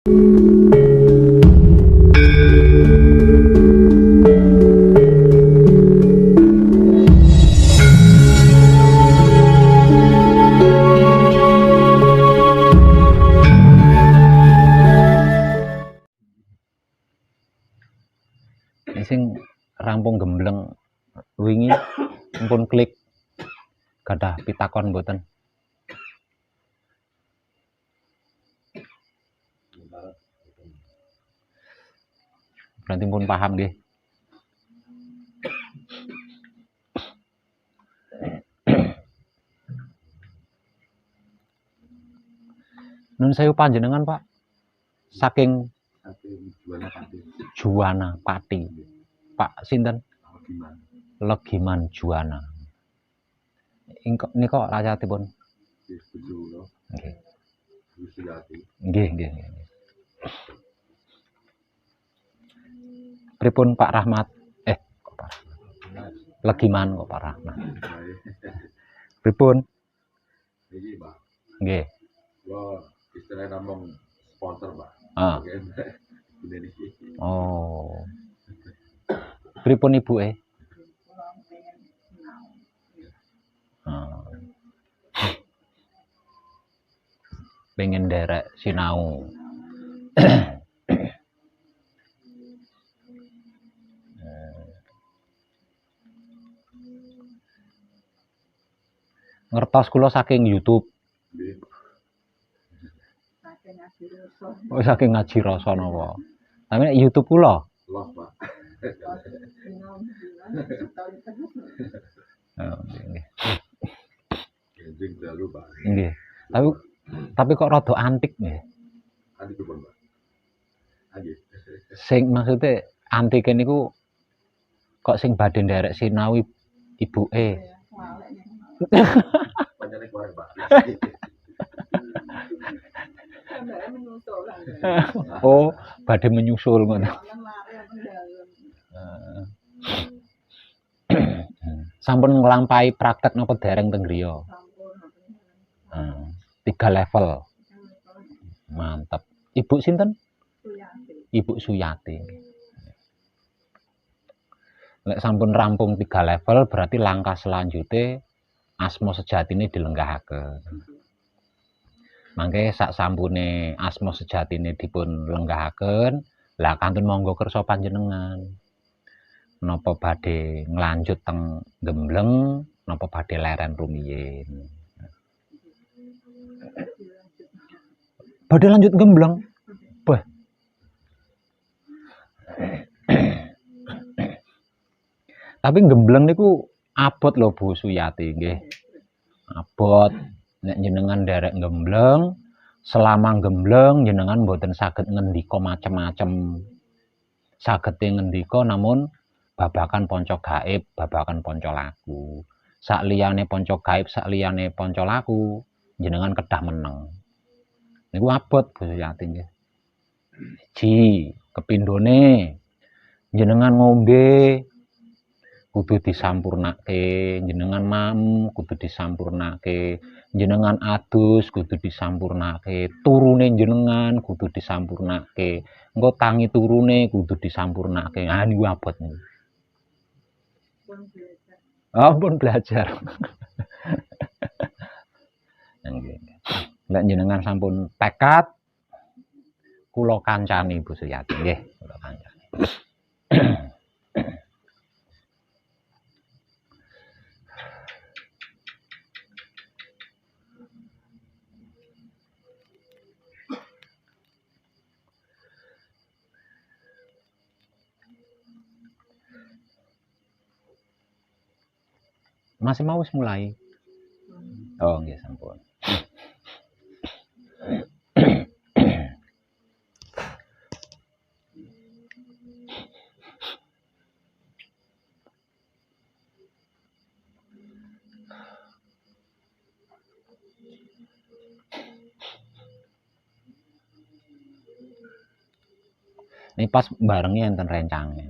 Sing rampung gembleng wingi pun klik gadah pitakon mboten? Berarti pun paham nggih. Nun sewu panjenengan, Pak. Saking Juwana Pati. Pak sinten? Legiman Juwana. Nika rayatipun. Nggih. Nggih. Pripun Pak Rahmat? Kok Pak Rahmat? Legiman kok Pak Rahmat. Pripun? Nggih. Lo istilahnya ngomong sponsor, Pak. Oh. Pripun ibuke? Pengen nderek sinau. Ngertos kula saking YouTube. Oh, saking ngaji rasa napa. Tapi YouTube kula. Loh, Pak. Nggih. Anjing dalu, Pak. Nggih. Tapi kok rada antik nggih. Antik pun, Pak. Anjing. Sing maksudnya antike niku kok sing badhe nderek sinau ibuke. Panjane kuwi, Pak. Oh, badhe menyusul ngono. Sampun nglampahi praktek napa dereng teng griya? 3 level. Mantap. Ibu sinten? Ibu Suyati. Lek sampun rampung 3 level berarti langkah selanjutnya asma sejatine dilenggahaken. Mangke sak sampune asma sejatine dipun lenggahaken, lah kantun monggo kersa panjenengan. Napa badhe nglanjut teng gembleng, napa badhe leren rumiyin. Badhe lanjut gembleng. Wah. Tapi gembleng niku abot lho Bu Suyati nggih. Abot nek jenengan nderek gembleng, selama gembleng jenengan mboten saged ngendika macem-macem. Saged ngendika namun babakan panca gaib, babakan panca laku. Sak liyane panca gaib, sak liyane panca laku, jenengan kedah meneng. Niku abot Bu Suyati nggih. Ji, kepindhone jenengan ngombe kudu disampurnake, jenengan mam kudu disampurnake, jenengan adus kudu disampurnake, turune jenengan kudu disampurnake, engko tangi turune kudu disampurnake. Ah niku abot niku. Pun belajar. Lek jenengan sampun tekad kula kancani Bu Suyati nggih, kula kancani. Masih mau mulai? Oh, nggih sampun. Ini pas barengnya enten rencangnya.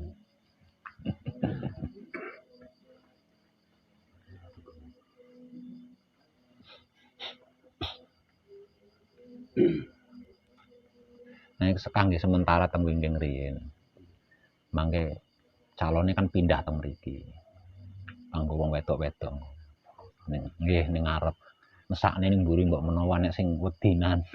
Nah, Nah, kangge sementara teng wingking riyin. Mangke calone kan pindah teng mriki. Kanggo wong wedok-wedok. Nggih ning ngarep. Mesakne ning mburi mbok menawa nek sing wedinan.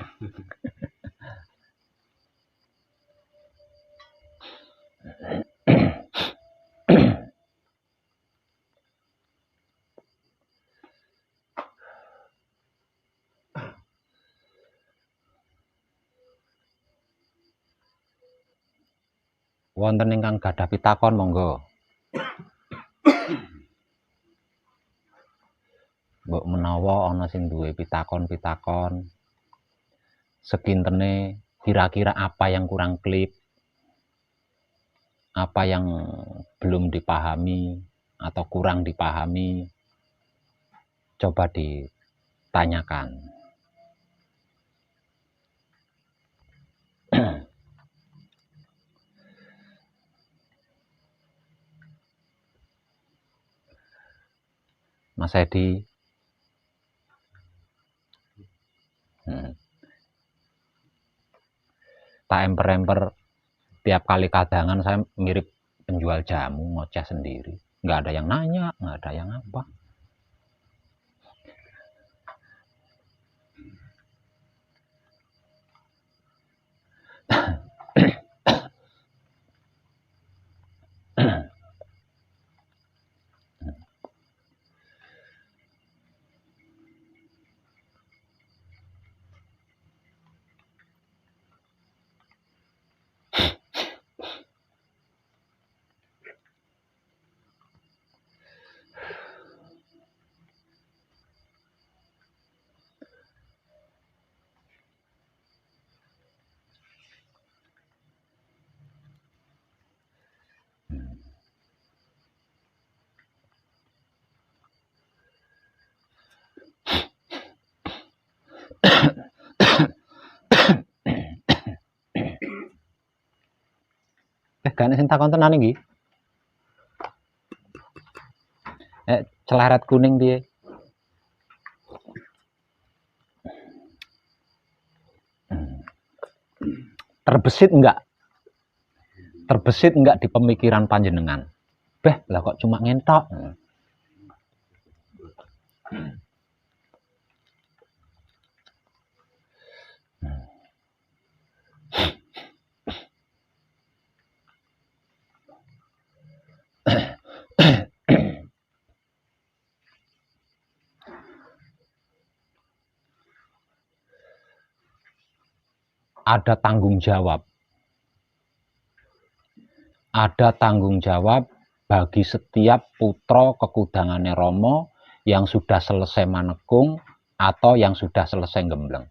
Wonten ingkang gadah pitakon monggo. Mbok menawa ana sing duwe pitakon-pitakon sekintene kira-kira apa yang kurang klip, apa yang belum dipahami atau kurang dipahami, coba ditanyakan. Mas Edi, tak emper-emper tiap kali kadangan saya mirip penjual jamu ngoceh sendiri. Nggak ada yang nanya, nggak ada yang apa. Gane sing takon tenan iki. Celeret kuning piye? Terbesit enggak? Terbesit enggak di pemikiran panjenengan? Beh, lah kok cuma ngentok. Ada tanggung jawab. Ada tanggung jawab bagi setiap putra kekudangane Rama yang sudah selesai manekung atau yang sudah selesai gembleng.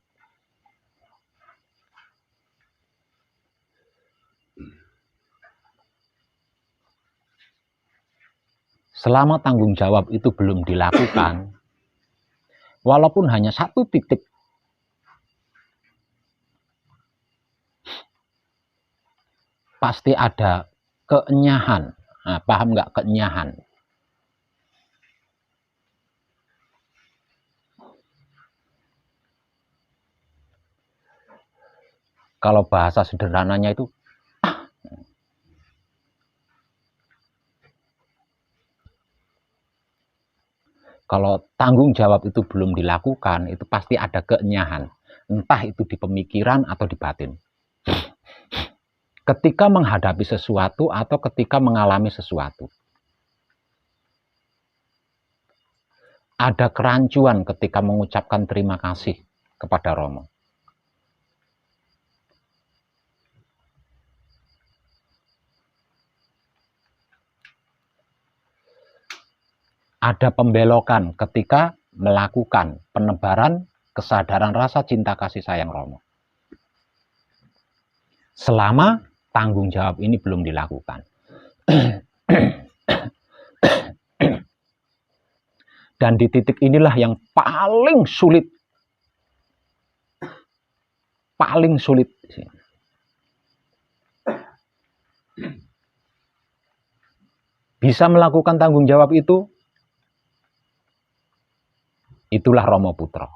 Selama tanggung jawab itu belum dilakukan, walaupun hanya satu titik, pasti ada keenyahan. Nah, paham nggak keenyahan? Kalau bahasa sederhananya itu, kalau tanggung jawab itu belum dilakukan, itu pasti ada keenyahan. Entah itu di pemikiran atau di batin. Ketika menghadapi sesuatu atau ketika mengalami sesuatu. Ada kerancuan ketika mengucapkan terima kasih kepada Rama. Ada pembelokan ketika melakukan penebaran kesadaran rasa cinta kasih sayang Rama. Selama tanggung jawab ini belum dilakukan. Dan di titik inilah yang paling sulit. Paling sulit. Bisa melakukan tanggung jawab itu, itulah Rama Putra.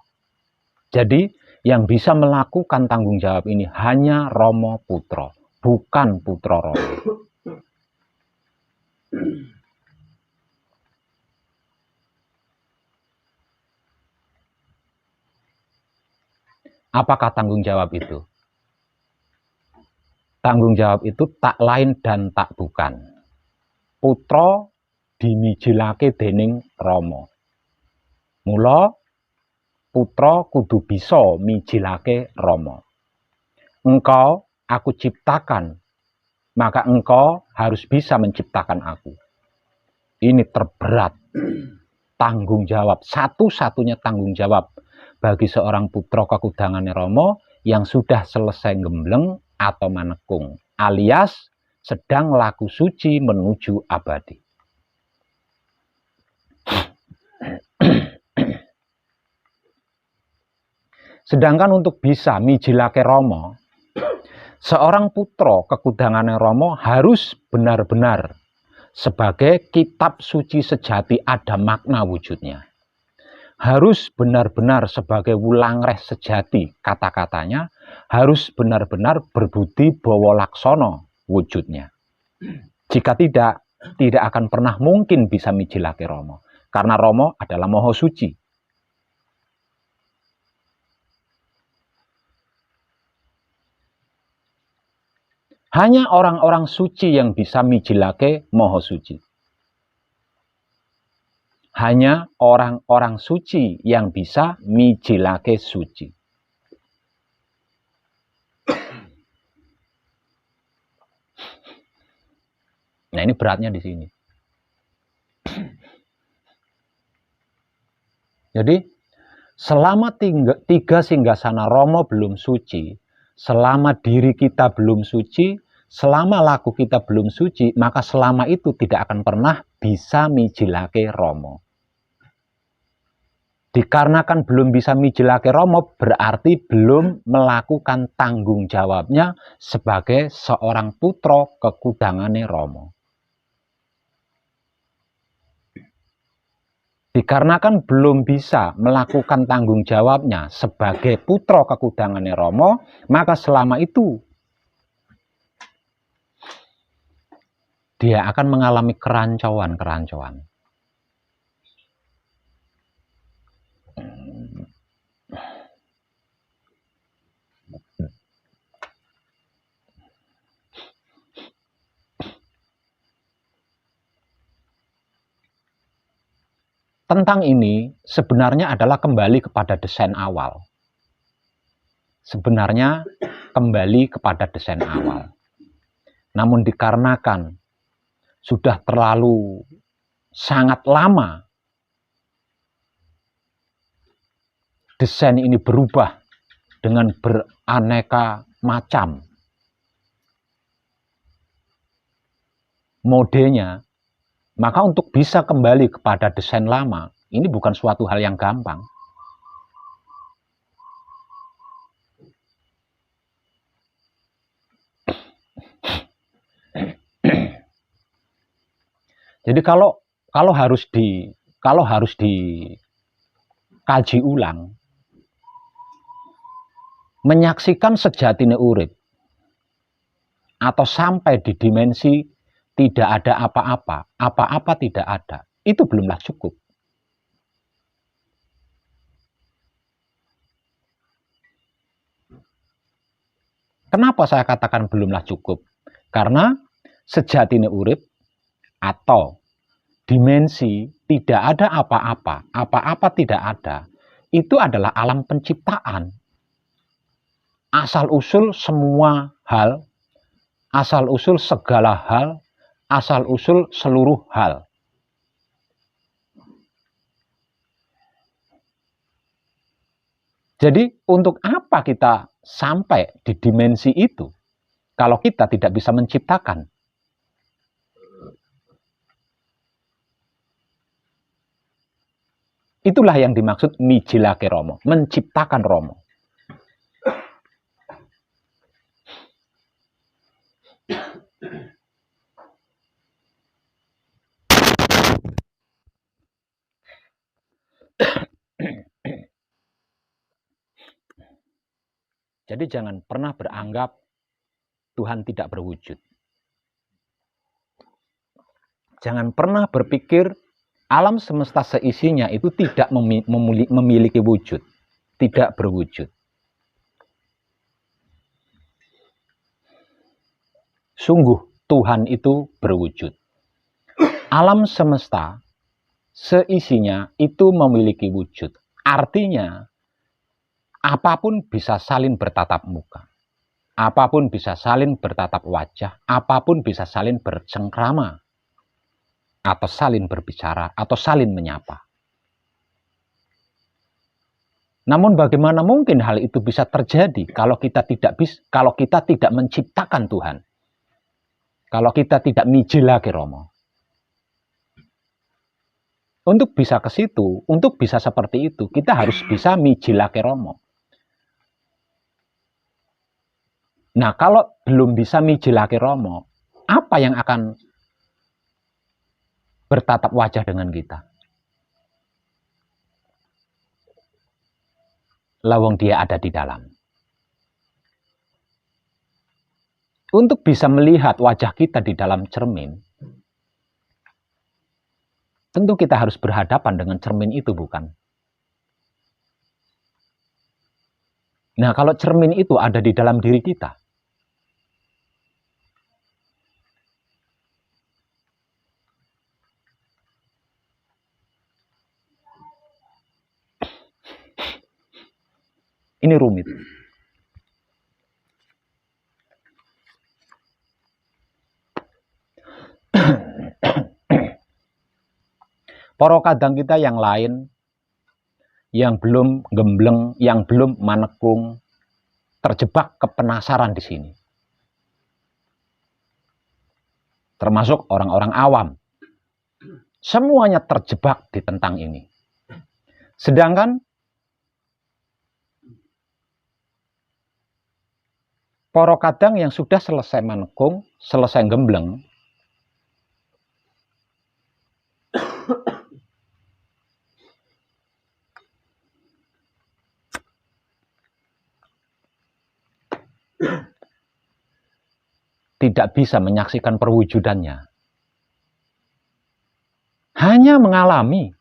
Jadi Yang bisa melakukan tanggung jawab ini hanya Rama Putra, bukan Putra Rama. Apakah tanggung jawab itu? Tanggung jawab itu tak lain dan tak bukan. Putra dimijilake dening Rama. Mula putra kudu bisa mijilake Rama. Engkau aku ciptakan, maka engkau harus bisa menciptakan aku. Ini terberat tanggung jawab, satu-satunya tanggung jawab bagi seorang putra kekudangane Rama yang sudah selesai gembleng atau manekung, alias sedang laku suci menuju abadi. Sedangkan untuk bisa mijilake Rama, seorang putra kekudangane Rama harus benar-benar sebagai kitab suci sejati ada makna wujudnya. Harus benar-benar sebagai wulangreh sejati kata-katanya, harus benar-benar berbudi bawa laksana wujudnya. Jika tidak akan pernah mungkin bisa mijilake Rama, karena Rama adalah Maha Suci. Hanya orang-orang suci yang bisa mijilake Maha Suci. Hanya orang-orang suci yang bisa mijilake suci. Nah, ini beratnya di sini. Jadi, selama tiga singgasana Rama belum suci, selama diri kita belum suci, selama laku kita belum suci, maka selama itu tidak akan pernah bisa mijilake Rama. Dikarenakan belum bisa mijilake Rama, berarti belum melakukan tanggung jawabnya sebagai seorang putra kekudangane Rama. Dikarenakan belum bisa melakukan tanggung jawabnya sebagai putra kekudangane Rama, maka selama itu dia akan mengalami kerancuan. Tentang ini sebenarnya adalah kembali kepada desain awal. Sebenarnya kembali kepada desain awal. Namun dikarenakan sudah terlalu sangat lama desain ini berubah dengan beraneka macam modenya, maka untuk bisa kembali kepada desain lama, ini bukan suatu hal yang gampang. Jadi kalau harus dikaji ulang, menyaksikan sejatine urip atau sampai di dimensi tidak ada apa-apa tidak ada, itu belumlah cukup. Kenapa saya katakan belumlah cukup? Karena sejatine urip atau dimensi tidak ada apa-apa tidak ada, itu adalah alam penciptaan. Asal-usul semua hal, asal-usul segala hal, asal-usul seluruh hal. Jadi untuk apa kita sampai di dimensi itu kalau kita tidak bisa menciptakan? Itulah yang dimaksud mijilake Rama, menciptakan Rama. Jadi jangan pernah beranggap Tuhan tidak berwujud. Jangan pernah berpikir alam semesta seisinya itu tidak memiliki wujud, tidak berwujud. Sungguh Tuhan itu berwujud. Alam semesta seisinya itu memiliki wujud. Artinya, apapun bisa saling bertatap muka. Apapun bisa saling bertatap wajah. Apapun bisa saling bercengkrama. Atau saling berbicara. Atau saling menyapa. Namun bagaimana mungkin hal itu bisa terjadi kalau kita tidak menciptakan Tuhan? Kalau kita tidak mijilake Romo. Untuk bisa ke situ, untuk bisa seperti itu, kita harus bisa mijilake Romo. Nah, kalau belum bisa mijilake Romo, apa yang akan bertatap wajah dengan kita? Lawang dia ada di dalam. Untuk bisa melihat wajah kita di dalam cermin, tentu kita harus berhadapan dengan cermin itu, bukan? Nah, kalau cermin itu ada di dalam diri kita, ini rumit. Poro kadang kita yang lain, yang belum gembleng, yang belum manekung, terjebak kepenasaran di sini. Termasuk orang-orang awam. Semuanya terjebak di tentang ini. Sedangkan poro kadang yang sudah selesai manekung, selesai gembleng, tidak bisa menyaksikan perwujudannya. Hanya mengalami.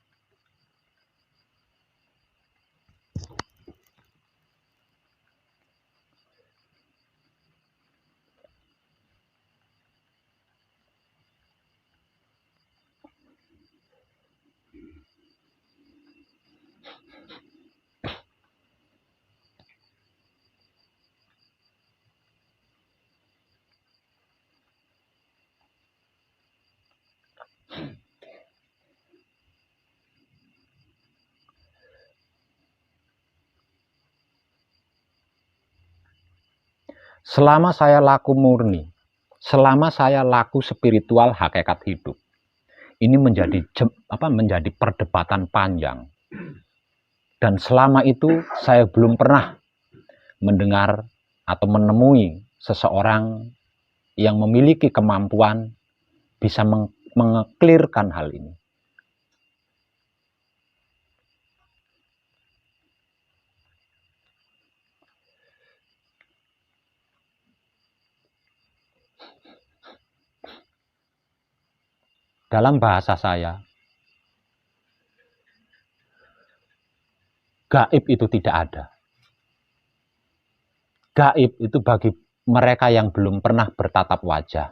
Selama saya laku murni, selama saya laku spiritual hakikat hidup, ini menjadi perdebatan panjang. Dan selama itu saya belum pernah mendengar atau menemui seseorang yang memiliki kemampuan bisa mengeklirkan hal ini. Dalam bahasa saya, gaib itu tidak ada. Gaib itu bagi mereka yang belum pernah bertatap wajah.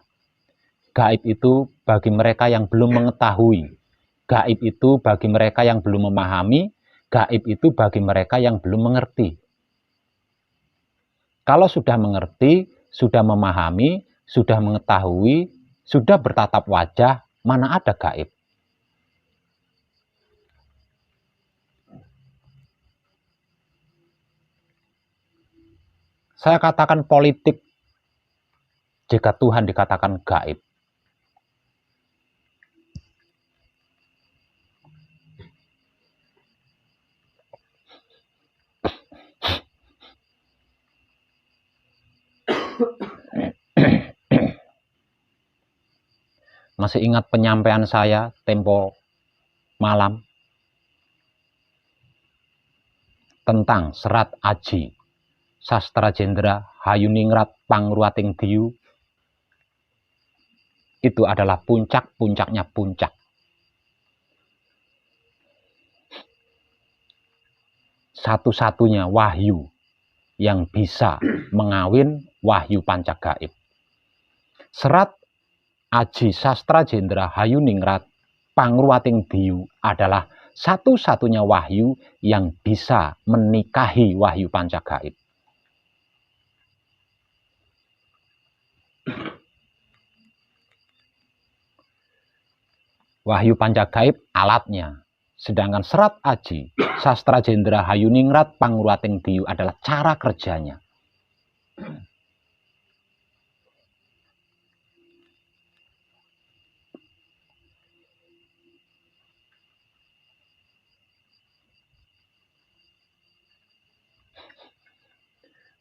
Gaib itu bagi mereka yang belum mengetahui. Gaib itu bagi mereka yang belum memahami. Gaib itu bagi mereka yang belum mengerti. Kalau sudah mengerti, sudah memahami, sudah mengetahui, sudah bertatap wajah, mana ada gaib? Saya katakan politik jika Tuhan dikatakan gaib. Masih ingat penyampaian saya tempo malam tentang serat aji, Sastra Jendra Hayuningrat Pangruating Diyu itu adalah puncak-puncaknya puncak. Satu-satunya wahyu yang bisa mengawin wahyu pancagaib. Serat Aji Sastra Jendra Hayuningrat Pangruating Diyu adalah satu-satunya wahyu yang bisa menikahi wahyu pancagaib. Wahyu pancagaib alatnya, sedangkan serat Aji Sastra Jendra Hayuningrat Pangruating Diyu adalah cara kerjanya.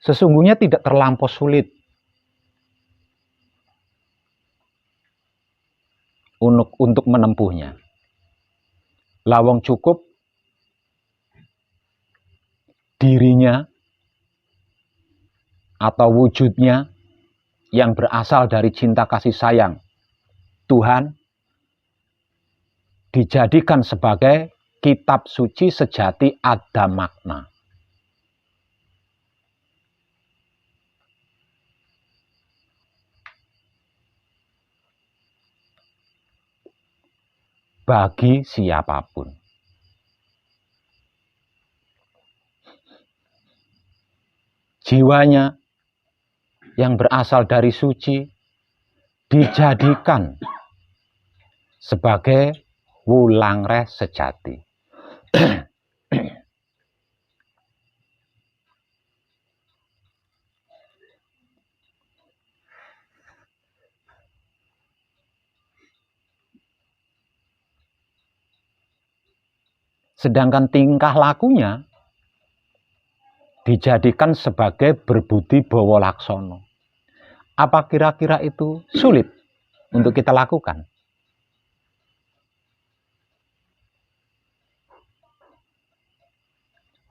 Sesungguhnya tidak terlampau sulit untuk menempuhnya. Lawang cukup dirinya atau wujudnya yang berasal dari cinta kasih sayang Tuhan dijadikan sebagai kitab suci sejati ada makna. Bagi siapapun. Jiwanya yang berasal dari suci dijadikan sebagai wulangres sejati. Sedangkan tingkah lakunya dijadikan sebagai berbudi bawa laksono. Apa kira-kira itu sulit untuk kita lakukan?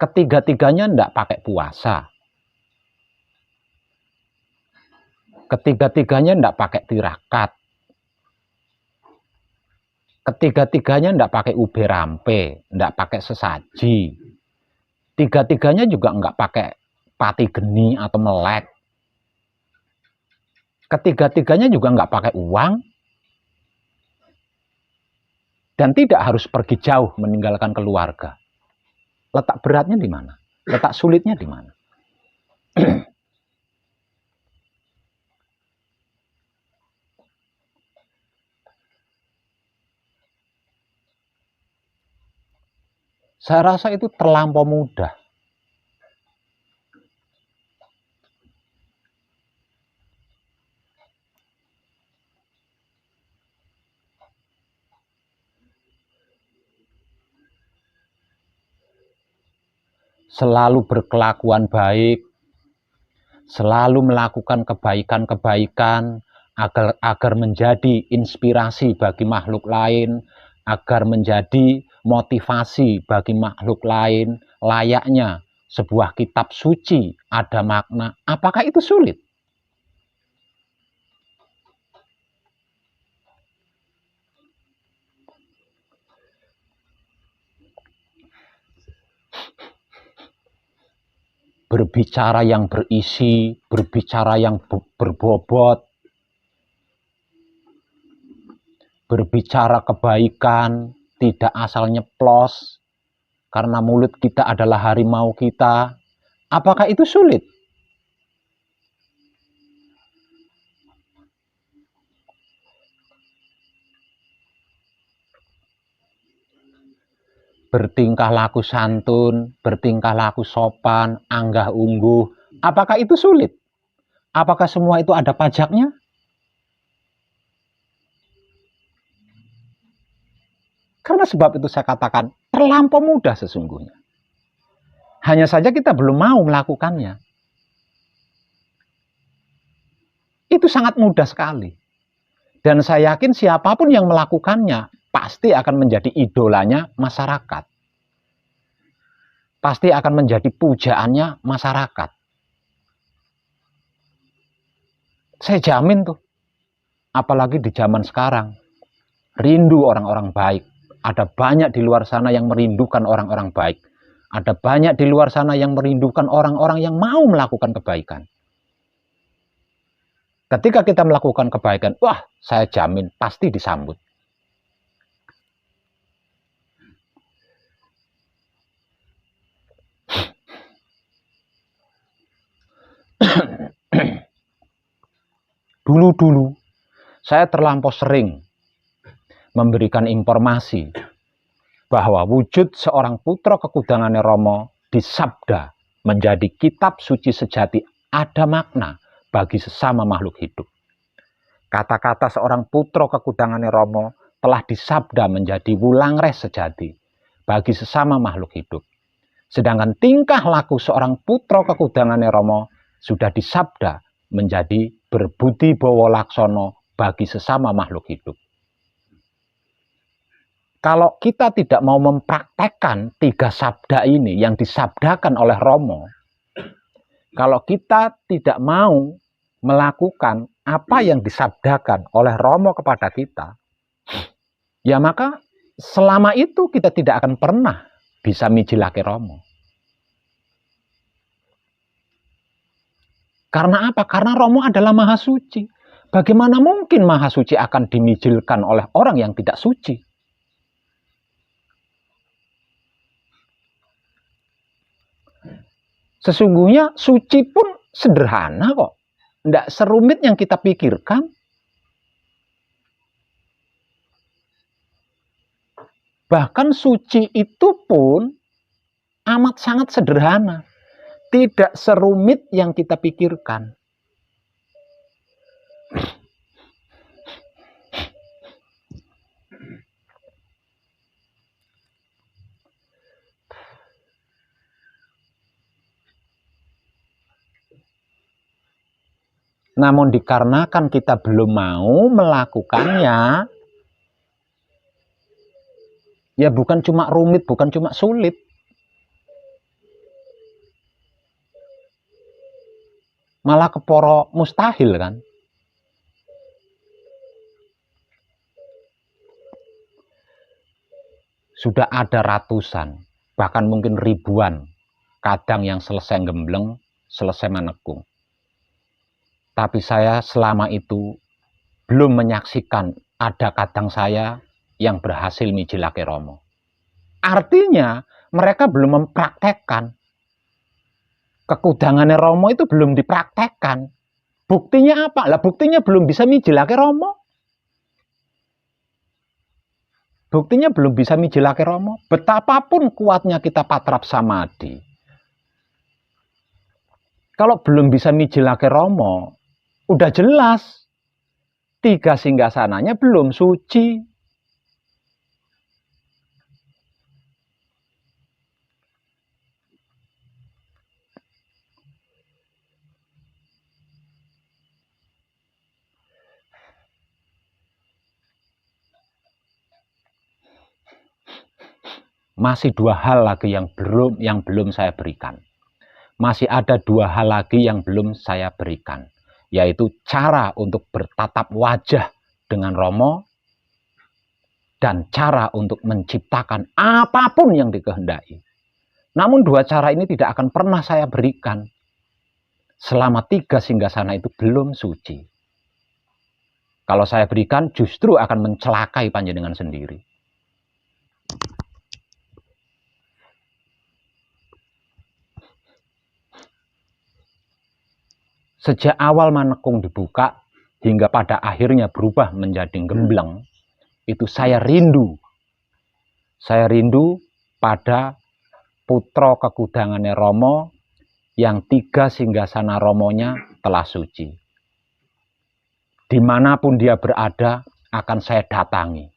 Ketiga-tiganya tidak pakai puasa. Ketiga-tiganya tidak pakai tirakat. Ketiga-tiganya tidak pakai ube rampe, tidak pakai sesaji. Tiga-tiganya juga tidak pakai pati geni atau melek. Ketiga-tiganya juga tidak pakai uang. Dan tidak harus pergi jauh meninggalkan keluarga. Letak beratnya di mana? Letak sulitnya di mana? Saya rasa itu terlampau mudah. Selalu berkelakuan baik, selalu melakukan kebaikan-kebaikan agar menjadi inspirasi bagi makhluk lain, agar menjadi motivasi bagi makhluk lain, layaknya sebuah kitab suci ada makna. Apakah itu sulit? Berbicara yang berisi, berbicara yang berbobot, berbicara kebaikan, tidak asal nyeplos, karena mulut kita adalah harimau kita. Apakah itu sulit? Bertingkah laku santun, bertingkah laku sopan, anggah ungguh. Apakah itu sulit? Apakah semua itu ada pajaknya? Karena sebab itu saya katakan terlampau mudah sesungguhnya. Hanya saja kita belum mau melakukannya. Itu sangat mudah sekali. Dan saya yakin siapapun yang melakukannya pasti akan menjadi idolanya masyarakat. Pasti akan menjadi pujaannya masyarakat. Saya jamin tuh, apalagi di zaman sekarang, rindu orang-orang baik. Ada banyak di luar sana yang merindukan orang-orang baik. Ada banyak di luar sana yang merindukan orang-orang yang mau melakukan kebaikan. Ketika kita melakukan kebaikan, wah, saya jamin pasti disambut. Dulu-dulu, saya terlampau sering memberikan informasi bahwa wujud seorang putra kekudangannya Romo disabda menjadi kitab suci sejati ada makna bagi sesama makhluk hidup. Kata-kata seorang putra kekudangannya Romo telah disabda menjadi wulangres sejati bagi sesama makhluk hidup. Sedangkan tingkah laku seorang putra kekudangannya Romo sudah disabda menjadi berbudi bawa laksono bagi sesama makhluk hidup. Kalau kita tidak mau mempraktekkan 3 sabda ini yang disabdakan oleh Romo, kalau kita tidak mau melakukan apa yang disabdakan oleh Romo kepada kita, ya maka selama itu kita tidak akan pernah bisa mijilake Romo. Karena apa? Karena Romo adalah maha suci. Bagaimana mungkin maha suci akan dimijilkan oleh orang yang tidak suci? Sesungguhnya suci pun sederhana kok. Tidak serumit yang kita pikirkan. Bahkan suci itu pun amat sangat sederhana. Tidak serumit yang kita pikirkan. Namun dikarenakan kita belum mau melakukannya, ya bukan cuma rumit, bukan cuma sulit. Malah keporo mustahil kan. Sudah ada ratusan, bahkan mungkin ribuan kadang yang selesai gembleng, selesai menekung. Tapi saya selama itu belum menyaksikan ada kadang saya yang berhasil mijilake Romo. Artinya mereka belum mempraktekkan. Kekudangannya Romo itu belum dipraktekkan. Buktinya apa? Lah buktinya belum bisa mijilake Romo. Buktinya belum bisa mijilake Romo. Betapapun kuatnya kita patrap samadi, kalau belum bisa mijilake Romo, udah jelas 3 singgasananya belum suci. Masih 2 hal lagi yang belum saya berikan. Masih ada 2 hal lagi yang belum saya berikan, yaitu cara untuk bertatap wajah dengan Romo dan cara untuk menciptakan apapun yang dikehendaki. Namun 2 cara ini tidak akan pernah saya berikan selama 3 singgasana itu belum suci. Kalau saya berikan justru akan mencelakai panjenengan sendiri. Sejak awal manekung dibuka hingga pada akhirnya berubah menjadi gembleng, itu saya rindu. Saya rindu pada putra kekudangannya Romo yang 3 singgasana Romonya telah suci. Dimanapun dia berada akan saya datangi.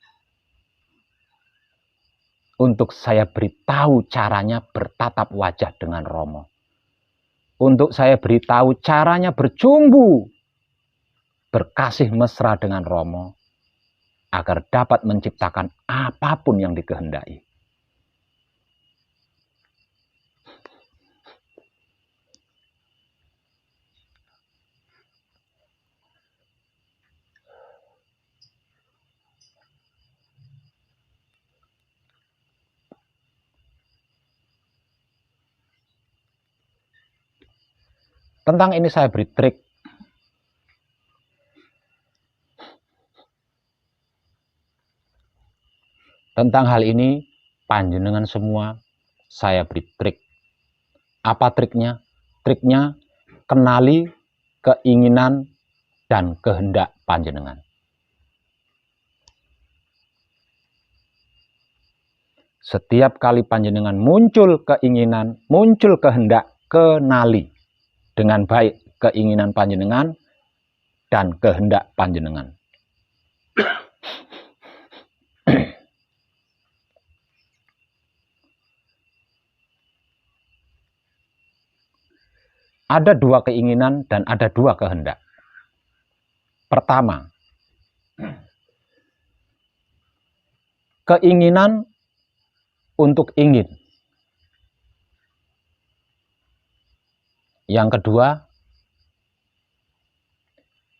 Untuk saya beritahu caranya bertatap wajah dengan Romo. Untuk saya beritahu caranya bercumbu, berkasih mesra dengan Romo, agar dapat menciptakan apapun yang dikehendaki. Tentang ini saya beri trik. Tentang hal ini, panjenengan semua, saya beri trik. Apa triknya? Triknya, kenali keinginan dan kehendak panjenengan. Setiap kali panjenengan muncul keinginan, muncul kehendak, kenali dengan baik keinginan panjenengan dan kehendak panjenengan. Ada dua keinginan dan ada dua kehendak. Pertama, keinginan untuk ingin. Yang kedua,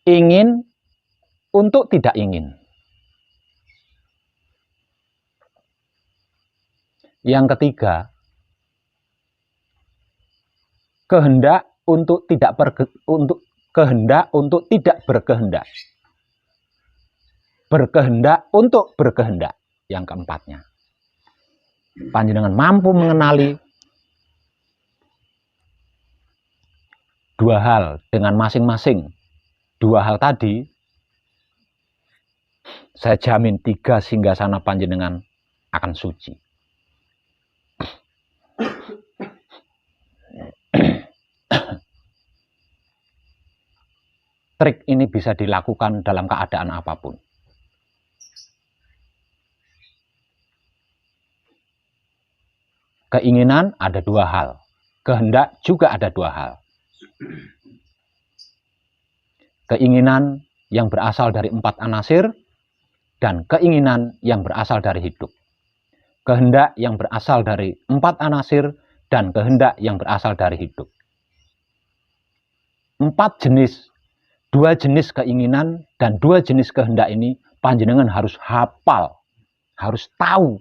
ingin untuk tidak ingin. Yang ketiga, kehendak untuk tidak berkehendak. Berkehendak untuk berkehendak. Yang keempatnya, panjenengan mampu mengenali dua hal dengan masing-masing dua hal tadi, saya jamin 3 singgasana panjenengan akan suci. Trik ini bisa dilakukan dalam keadaan apapun. Keinginan ada dua hal, kehendak juga ada dua hal. Keinginan yang berasal dari 4 anasir dan keinginan yang berasal dari hidup. Kehendak yang berasal dari 4 anasir dan kehendak yang berasal dari hidup. 4 jenis, 2 jenis keinginan dan 2 jenis kehendak ini panjenengan harus hafal, harus tahu.